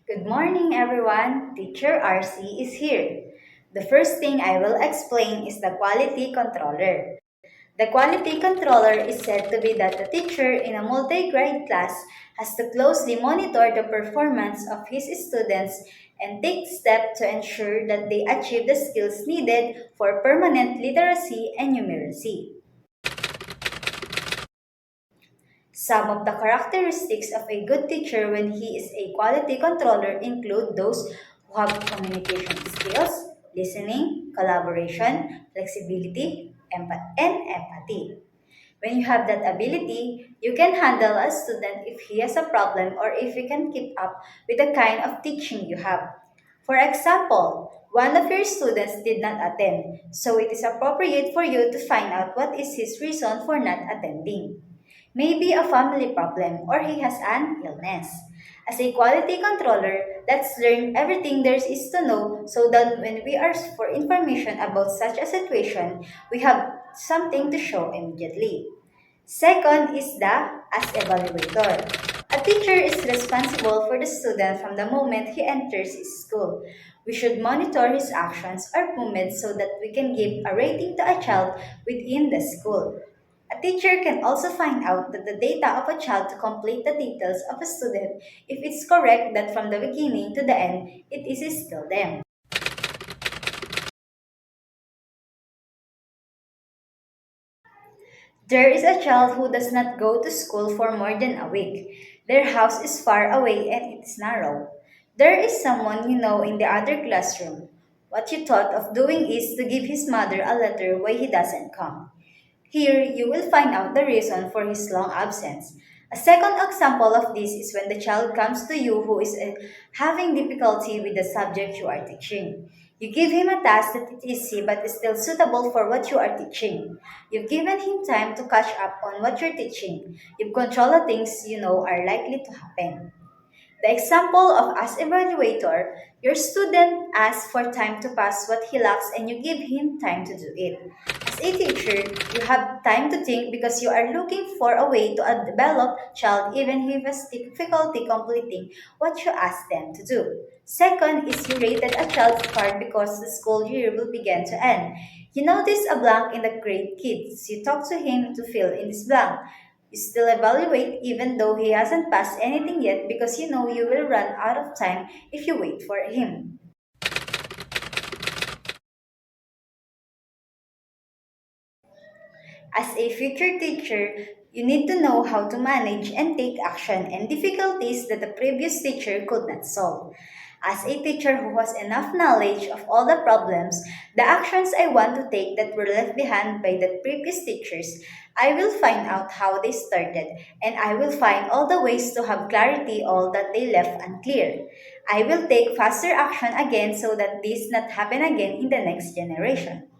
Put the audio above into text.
Good morning, everyone. Teacher RC is here. The first thing I will explain is the quality controller. The quality controller is said to be that the teacher in a multi-grade class has to closely monitor the performance of his students and take steps to ensure that they achieve the skills needed for permanent literacy and numeracy. Some of the characteristics of a good teacher when he is a quality controller include those who have communication skills, listening, collaboration, flexibility, and empathy. When you have that ability, you can handle a student if he has a problem or if you can keep up with the kind of teaching you have. For example, one of your students did not attend, so it is appropriate for you to find out what is his reason for not attending. Maybe a family problem or he has an illness. As a quality controller, let's learn everything there is to know so that when we ask for information about such a situation, we have something to show immediately. Second is the as evaluator. A teacher is responsible for the student from the moment he enters his school. We should monitor his actions or movements so that we can give a rating to a child within the school. A teacher can also find out that the data of a child to complete the details of a student if it's correct that from the beginning to the end it is still them. There is a child who does not go to school for more than a week. Their house is far away and it is narrow. There is someone you know in the other classroom. What you thought of doing is to give his mother a letter why he doesn't come. Here, you will find out the reason for his long absence. A second example of this is when the child comes to you who is having difficulty with the subject you are teaching. You give him a task that is easy but is still suitable for what you are teaching. You've given him time to catch up on what you're teaching. You've controlled the things you know are likely to happen. The example of as evaluator, your student asks for time to pass what he lacks and you give him time to do it. As a teacher, you have time to think because you are looking for a way to develop child even if he has difficulty completing what you ask them to do. Second is you rated a child's part because the school year will begin to end. You notice a blank in the grade kids. You talk to him to fill in this blank. You still evaluate even though he hasn't passed anything yet because you know you will run out of time if you wait for him. As a future teacher, you need to know how to manage and take action and difficulties that the previous teacher could not solve. As a teacher who has enough knowledge of all the problems, the actions I want to take that were left behind by the previous teachers, I will find out how they started and I will find all the ways to have clarity all that they left unclear. I will take faster action again so that this not happen again in the next generation.